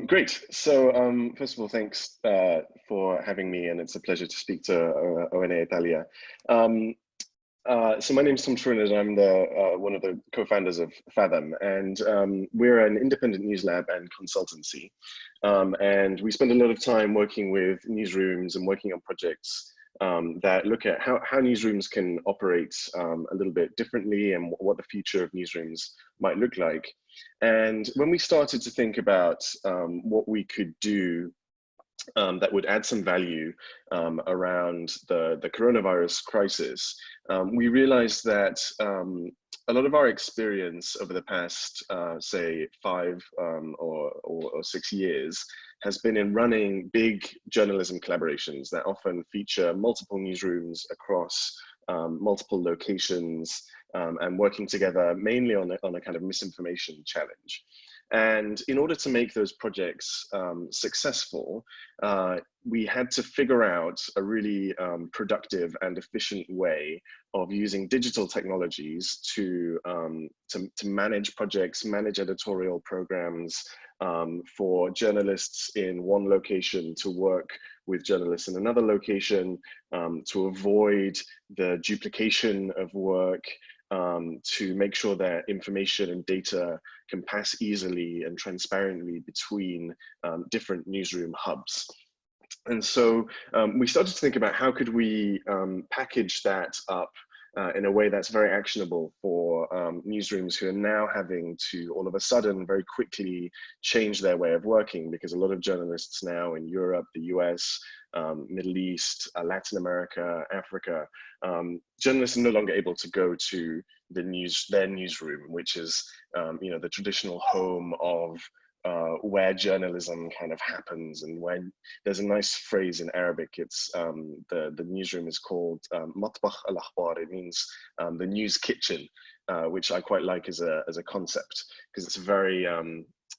Great. So, first of all, thanks for having me, and it's a pleasure to speak to ONA Italia. Um, so my name is Trewinnard, and I'm the one of the co-founders of Fathom, and we're an independent news lab and consultancy. And we spend a lot of time working with newsrooms and working on projects that look at how newsrooms can operate a little bit differently and what the future of newsrooms might look like. And when we started to think about what we could do that would add some value around the coronavirus crisis, we realized that a lot of our experience over the past, say, 5 or 6 years has been in running big journalism collaborations that often feature multiple newsrooms across multiple locations and working together mainly on a kind of misinformation challenge. And in order to make those projects successful, we had to figure out a really productive and efficient way of using digital technologies to manage projects, manage editorial programs, for journalists in one location to work with journalists in another location, to avoid the duplication of work, to make sure that information and data can pass easily and transparently between different newsroom hubs. And so we started to think about how could we package that up in a way that's very actionable for newsrooms who are now having to all of a sudden very quickly change their way of working, because a lot of journalists now in Europe, the US, Middle East, Latin America, Africa, journalists are no longer able to go to their newsroom, which is the traditional home of where journalism kind of happens. And when there's a nice phrase in Arabic, it's the newsroom is called matbakh al-akhbar. It means the news kitchen, which I quite like as a concept, because it's very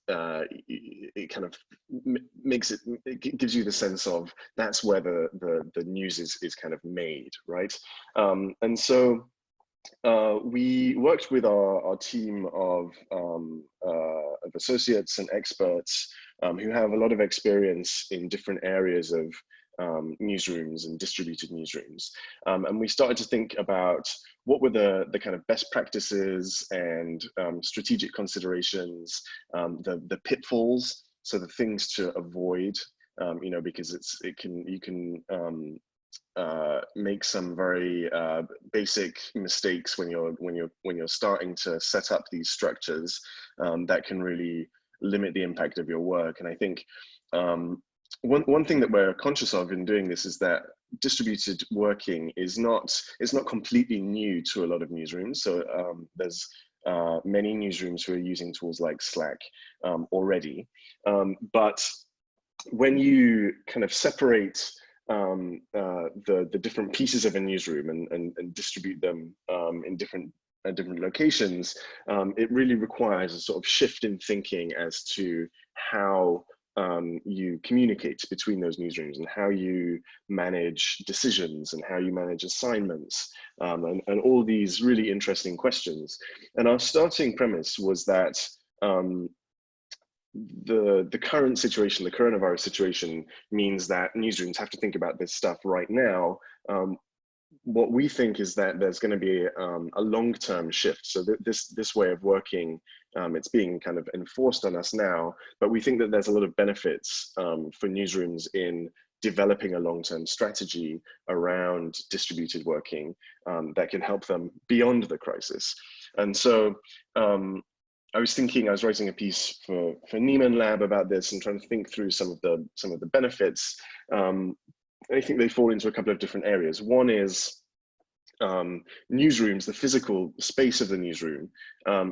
it kind of it gives you the sense of that's where the news is kind of made, right? And so we worked with our team of associates and experts who have a lot of experience in different areas of newsrooms and distributed newsrooms. And we started to think about what were the kind of best practices and strategic considerations, the pitfalls, so the things to avoid, because you can make some very basic mistakes when you're starting to set up these structures that can really limit the impact of your work. And I think one thing that we're conscious of in doing this is that distributed working is not completely new to a lot of newsrooms. So there's many newsrooms who are using tools like Slack already, but when you kind of separate the different pieces of a newsroom and distribute them in different locations, it really requires a sort of shift in thinking as to how you communicate between those newsrooms and how you manage decisions and how you manage assignments, and all these really interesting questions. And our starting premise was that the current situation, the coronavirus situation, means that newsrooms have to think about this stuff right now. What we think is that there's going to be a long-term shift. So this way of working, it's being kind of enforced on us now, but we think that there's a lot of benefits for newsrooms in developing a long-term strategy around distributed working that can help them beyond the crisis. And so I was writing a piece for Nieman Lab about this and trying to think through some of the benefits. I think they fall into a couple of different areas. One is newsrooms, the physical space of the newsroom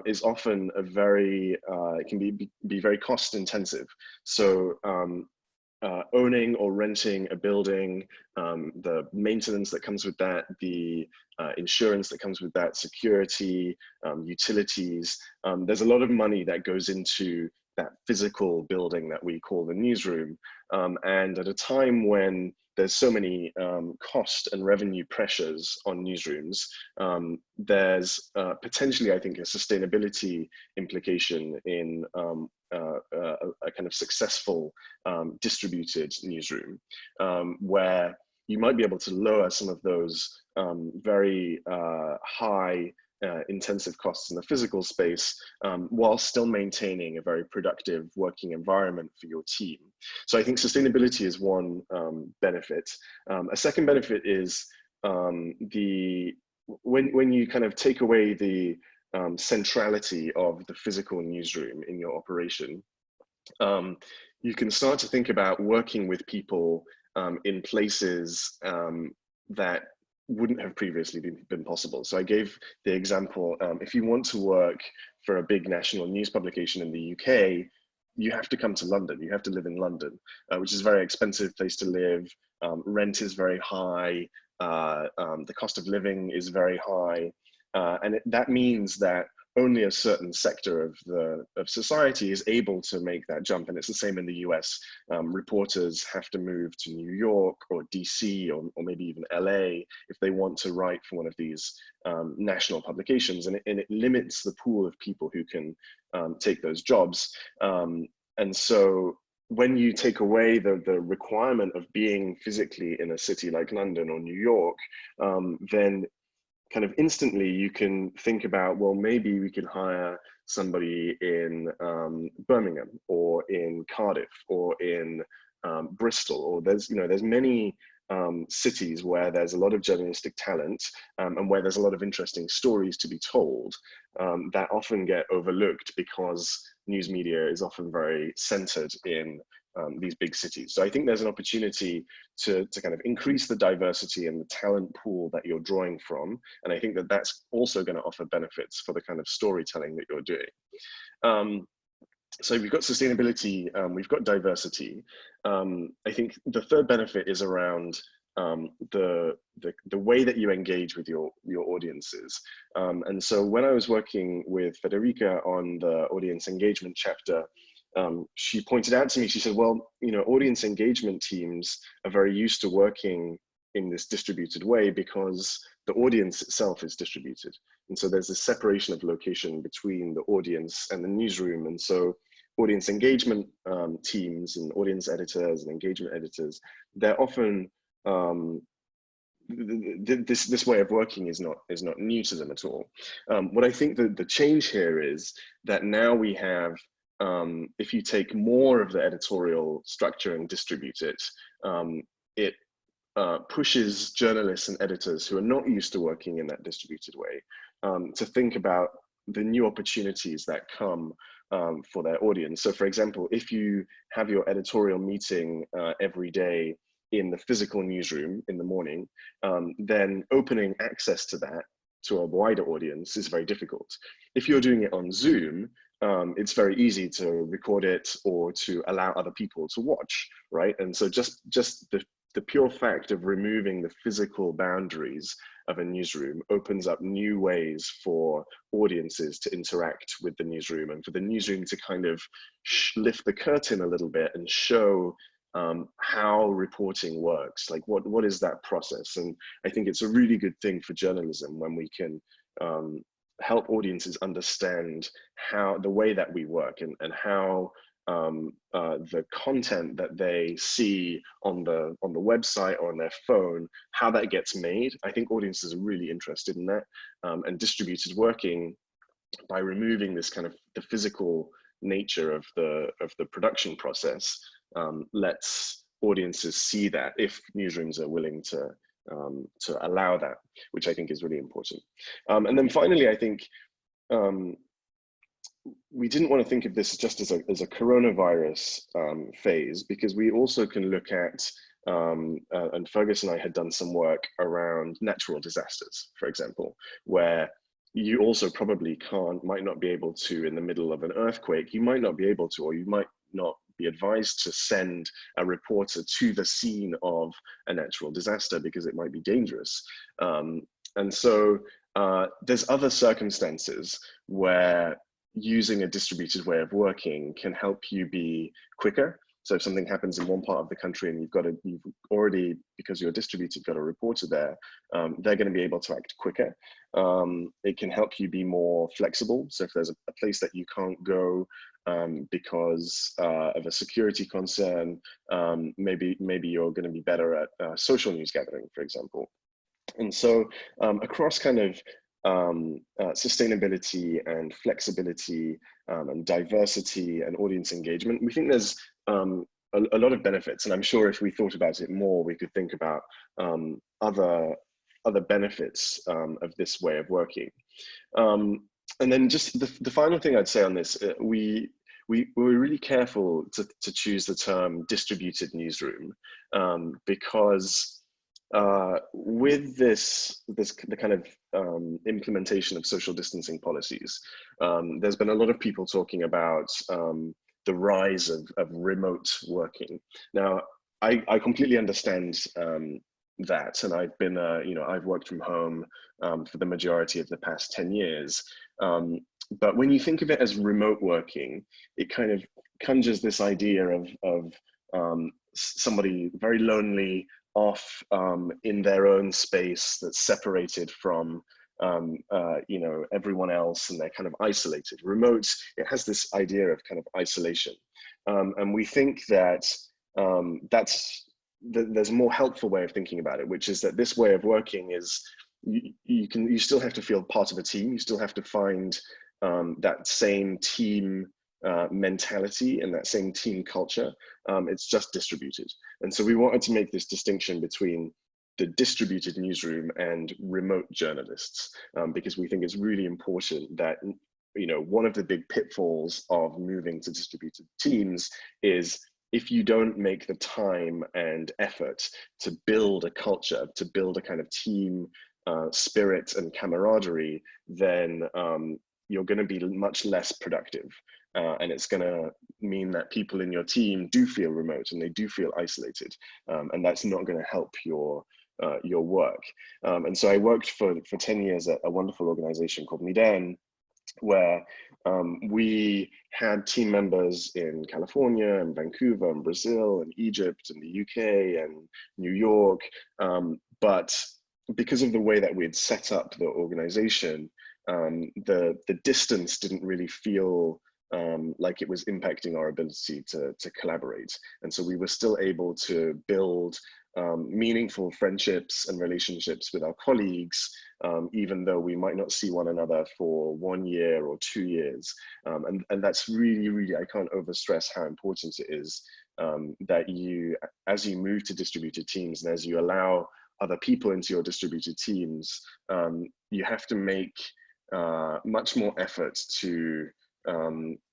is often it can be very cost intensive. So owning or renting a building, the maintenance that comes with that, the insurance that comes with that, security, utilities. There's a lot of money that goes into that physical building that we call the newsroom. And at a time when there's so many cost and revenue pressures on newsrooms, there's potentially, I think, a sustainability implication in a kind of successful distributed newsroom, where you might be able to lower some of those very high intensive costs in the physical space, while still maintaining a very productive working environment for your team. So I think sustainability is one benefit. A second benefit is when you kind of take away the centrality of the physical newsroom in your operation, you can start to think about working with people in places that wouldn't have previously been possible. So I gave the example, if you want to work for a big national news publication in the UK, you have to come to London, you have to live in London, which is a very expensive place to live. Rent is very high, the cost of living is very high, and that means that only a certain sector of society is able to make that jump. And it's the same in the US. Reporters have to move to New York or DC or maybe even LA if they want to write for one of these national publications. And it limits the pool of people who can take those jobs. And so when you take away the requirement of being physically in a city like London or New York, then kind of instantly you can think about, well, maybe we can hire somebody in Birmingham or in Cardiff or in Bristol, or there's many cities where there's a lot of journalistic talent and where there's a lot of interesting stories to be told that often get overlooked because news media is often very centered in these big cities. So I think there's an opportunity to kind of increase the diversity and the talent pool that you're drawing from. And I think that that's also going to offer benefits for the kind of storytelling that you're doing. So we've got sustainability, we've got diversity. I think the third benefit is around the way that you engage with your audiences. And so when I was working with Federica on the audience engagement chapter, she pointed out to me, she said, well, audience engagement teams are very used to working in this distributed way because the audience itself is distributed. And so there's a separation of location between the audience and the newsroom. And so audience engagement teams and audience editors and engagement editors, they're often, this way of working is not new to them at all. What I think that the change here is that now we have, if you take more of the editorial structure and distribute it, it pushes journalists and editors who are not used to working in that distributed way to think about the new opportunities that come for their audience. So for example, if you have your editorial meeting every day in the physical newsroom in the morning, then opening access to that to a wider audience is very difficult. If you're doing it on Zoom, it's very easy to record it or to allow other people to watch, right? And so just the pure fact of removing the physical boundaries of a newsroom opens up new ways for audiences to interact with the newsroom and for the newsroom to kind of lift the curtain a little bit and show how reporting works, like what is that process. And I think it's a really good thing for journalism when we can help audiences understand how the way that we work and how the content that they see on the website or on their phone, how that gets made. I think audiences are really interested in that, and distributed working, by removing this kind of the physical nature of the production process, lets audiences see that, if newsrooms are willing to allow that, which I think is really important. And then finally, I think we didn't want to think of this just as a coronavirus phase, because we also can look at, and Fergus and I had done some work around natural disasters, for example, where you also probably might not be able to, in the middle of an earthquake, you might not be able to, or you might not be advised to send a reporter to the scene of a natural disaster because it might be dangerous. And so there's other circumstances where using a distributed way of working can help you be quicker. So if something happens in one part of the country and you've already, because you're distributed, got a reporter there, they're going to be able to act quicker. It can help you be more flexible. So if there's a place that you can't go because of a security concern. Maybe you're going to be better at social news gathering, for example. And so across kind of sustainability and flexibility and diversity and audience engagement, we think there's a lot of benefits. And I'm sure if we thought about it more, we could think about other benefits of this way of working. And then just the final thing I'd say on this, we were really careful to choose the term distributed newsroom, because with the kind of implementation of social distancing policies, there's been a lot of people talking about the rise of remote working. Now, I completely understand that, and I've been, I've worked from home for the majority of the past 10 years. But when you think of it as remote working, it kind of conjures this idea of somebody very lonely, off in their own space that's separated from everyone else, and they're kind of isolated. Remote, it has this idea of kind of isolation, and we think that there's a more helpful way of thinking about it, which is that this way of working is you still have to feel part of a team. You still have to find that same team mentality and that same team culture. It's just distributed. And so we wanted to make this distinction between the distributed newsroom and remote journalists, because we think it's really important that, one of the big pitfalls of moving to distributed teams is if you don't make the time and effort to build a culture, to build a kind of team spirit and camaraderie, then you're going to be much less productive. And it's going to mean that people in your team do feel remote and they do feel isolated. And that's not going to help your work. And so I worked for 10 years at a wonderful organization called Midern, where we had team members in California and Vancouver and Brazil and Egypt and the UK and New York. But because of the way that we'd set up the organization, the distance didn't really feel like it was impacting our ability to collaborate. And so we were still able to build meaningful friendships and relationships with our colleagues, even though we might not see one another for 1 year or 2 years. And that's really, really, I can't overstress how important it is that you, as you move to distributed teams and as you allow other people into your distributed teams, you have to make much more effort to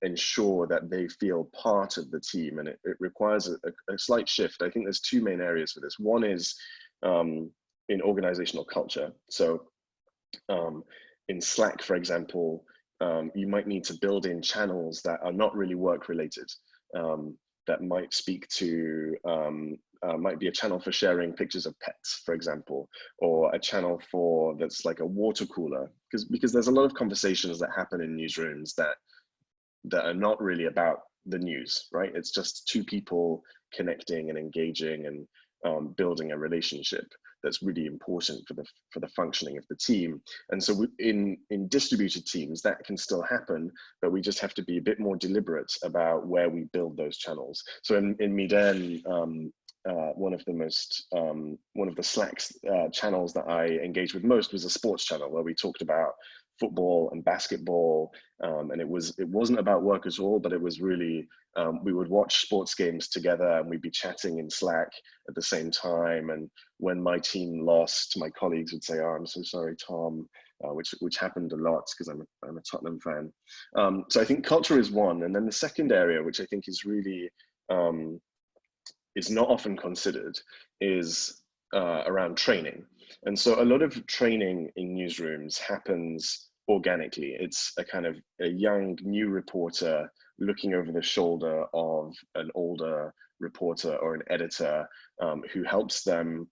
ensure that they feel part of the team, and it requires a slight shift. I think there's two main areas for this. One is in organizational culture. So in Slack, for example, you might need to build in channels that are not really work related, that might speak to might be a channel for sharing pictures of pets, for example, or a channel for that's like a water cooler, because there's a lot of conversations that happen in newsrooms that are not really about the news, right? It's just two people connecting and engaging and building a relationship that's really important for the functioning of the team. And so in distributed teams, that can still happen, but we just have to be a bit more deliberate about where we build those channels. So in Midern, one of the Slack channels that I engaged with most was a sports channel where we talked about football and basketball, and it wasn't about work at all, but it was really we would watch sports games together and we'd be chatting in Slack at the same time. And when my team lost, my colleagues would say, "Oh, I'm so sorry, Tom," which happened a lot because I'm a Tottenham fan. So I think culture is one, and then the second area, which I think is really is not often considered, is around training. And so a lot of training in newsrooms happens organically. It's a kind of a young new reporter looking over the shoulder of an older reporter or an editor who helps them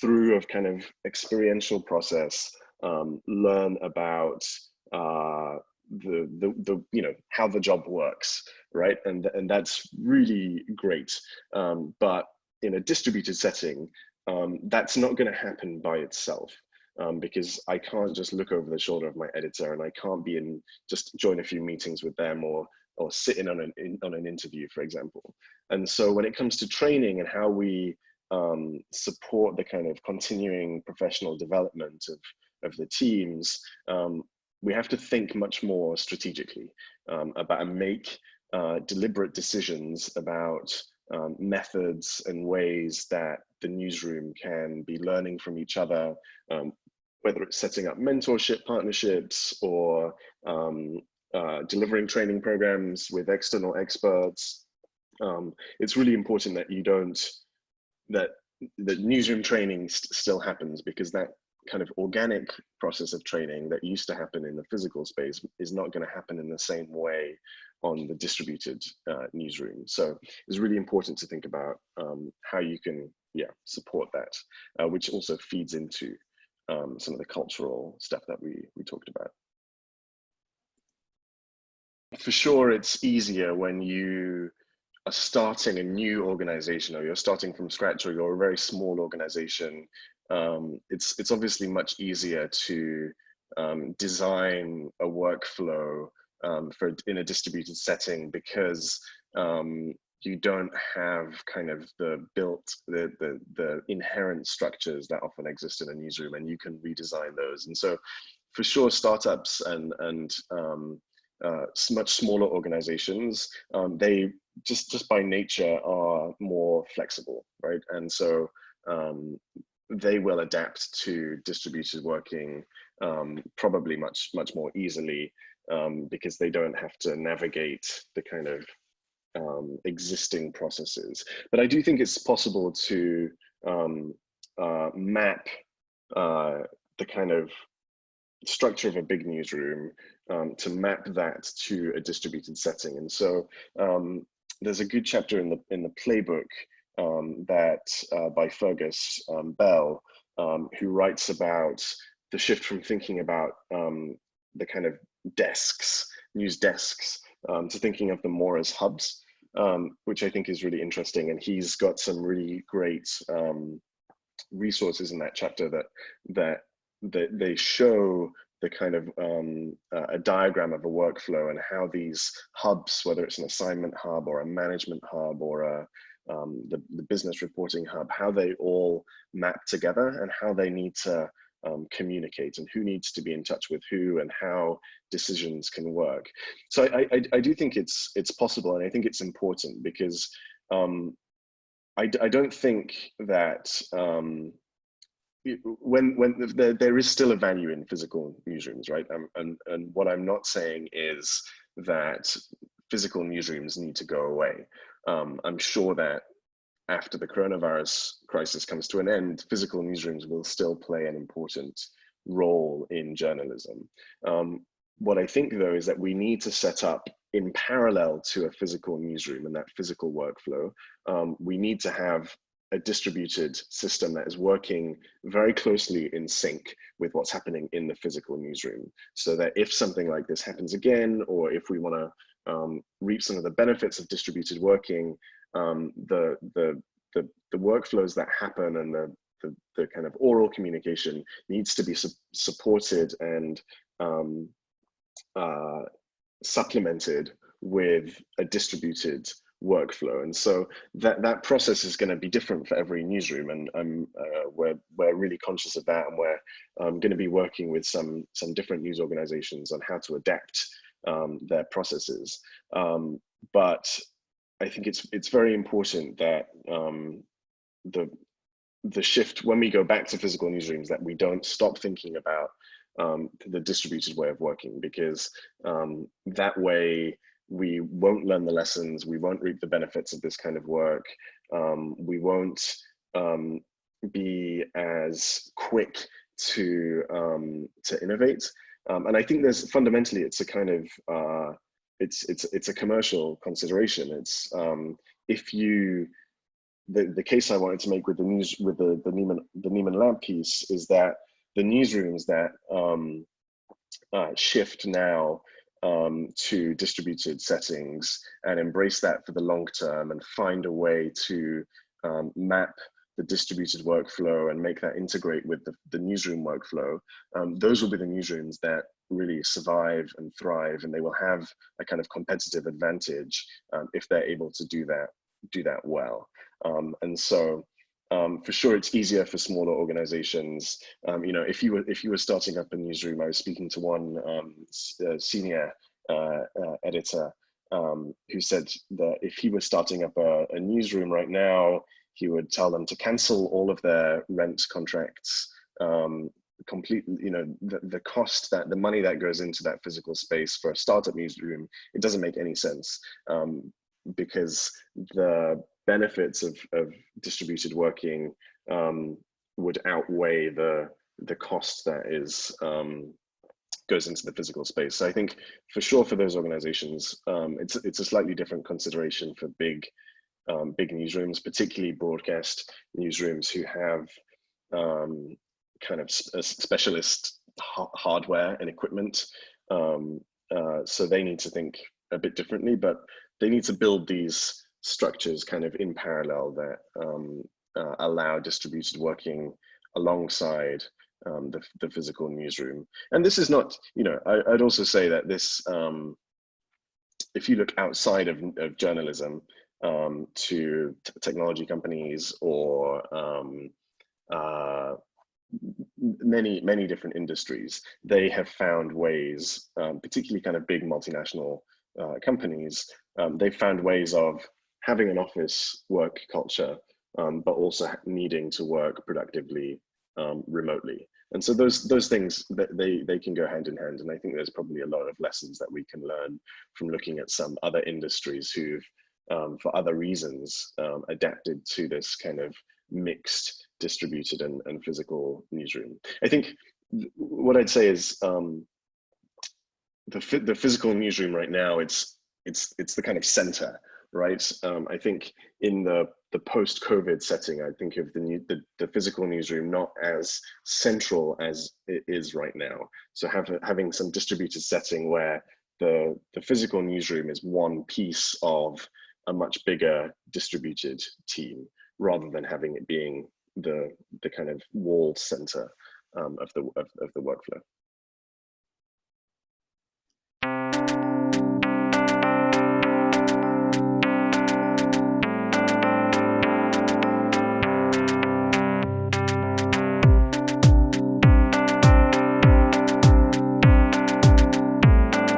through a kind of experiential process learn about the how the job works, right? And that's really great. But in a distributed setting, that's not going to happen by itself, because I can't just look over the shoulder of my editor, and I can't just join a few meetings with them, or or sit in on an interview, for example. And so when it comes to training and how we support the kind of continuing professional development of the teams, we have to think much more strategically about and make deliberate decisions about methods and ways that the newsroom can be learning from each other, whether it's setting up mentorship partnerships or delivering training programs with external experts. It's really important that you don't, that the newsroom training still happens, because that kind of organic process of training that used to happen in the physical space is not going to happen in the same way on the distributed newsroom. So it's really important to think about how you can, support that, which also feeds into some of the cultural stuff that we talked about. For sure, it's easier when you are starting a new organization, or you're starting from scratch, or you're a very small organization. It's obviously much easier to design a workflow in a distributed setting, because you don't have kind of the inherent structures that often exist in a newsroom, and you can redesign those. And so for sure, startups and much smaller organizations, they just by nature are more flexible, right? And so they will adapt to distributed working probably much more easily, because they don't have to navigate the kind of existing processes. But I do think it's possible to map the kind of structure of a big newsroom, to map that to a distributed setting. And so there's a good chapter in the playbook that by Fergus Bell, who writes about the shift from thinking about the kind of desks, news desks, to thinking of them more as hubs, which I think is really interesting. And he's got some really great resources in that chapter that they show the kind of a diagram of a workflow, and how these hubs, whether it's an assignment hub or a management hub or the business reporting hub, how they all map together, and how they need to communicate, and who needs to be in touch with who, and how decisions can work. So I do think it's possible, and I think it's important, because I don't think that there is still a value in physical newsrooms, right? And what I'm not saying is that physical newsrooms need to go away. I'm sure that after the coronavirus crisis comes to an end, physical newsrooms will still play an important role in journalism. What I think, though, is that we need to set up, in parallel to a physical newsroom and that physical workflow, we need to have a distributed system that is working very closely in sync with what's happening in the physical newsroom, so that if something like this happens again, or if we want to reap some of the benefits of distributed working, the workflows that happen and the kind of oral communication needs to be supported and supplemented with a distributed workflow. And so that process is going to be different for every newsroom, and we're really conscious of that, and we're going to be working with some different news organizations on how to adapt their processes. But I think it's very important that the shift, when we go back to physical newsrooms, that we don't stop thinking about the distributed way of working, because that way we won't learn the lessons, we won't reap the benefits of this kind of work, we won't be as quick to innovate. And I think there's fundamentally, it's a kind of it's a commercial consideration. It's if you the case I wanted to make with the Neiman Lab piece is that the newsrooms that shift now to distributed settings and embrace that for the long term, and find a way to map the distributed workflow and make that integrate with the newsroom workflow, those will be the newsrooms that really survive and thrive, and they will have a kind of competitive advantage if they're able to do that well. And so for sure, it's easier for smaller organizations. You know, if you were starting up a newsroom, I was speaking to one senior editor who said that if he was starting up a newsroom right now, he would tell them to cancel all of their rent contracts, completely. You know, the cost, that the money that goes into that physical space for a startup newsroom, it doesn't make any sense, because the benefits of distributed working would outweigh the cost that is goes into the physical space. So I think for sure for those organizations, it's a slightly different consideration for big newsrooms, particularly broadcast newsrooms who have kind of specialist hardware and equipment. So they need to think a bit differently, but they need to build these structures kind of in parallel that allow distributed working alongside the physical newsroom. And this is not, you know, I'd also say that this, if you look outside of journalism to technology companies or many different industries, they have found ways, particularly kind of big multinational companies, they've found ways of having an office work culture, but also needing to work productively remotely. And so those things, they can go hand in hand. And I think there's probably a lot of lessons that we can learn from looking at some other industries who've, for other reasons, adapted to this kind of mixed distributed and physical newsroom. I think what I'd say is the physical newsroom right now, it's the kind of center, right? I think in the post-COVID setting, I think of the physical newsroom not as central as it is right now. So having some distributed setting where the physical newsroom is one piece of a much bigger distributed team, rather than having it being the kind of walled center of the workflow.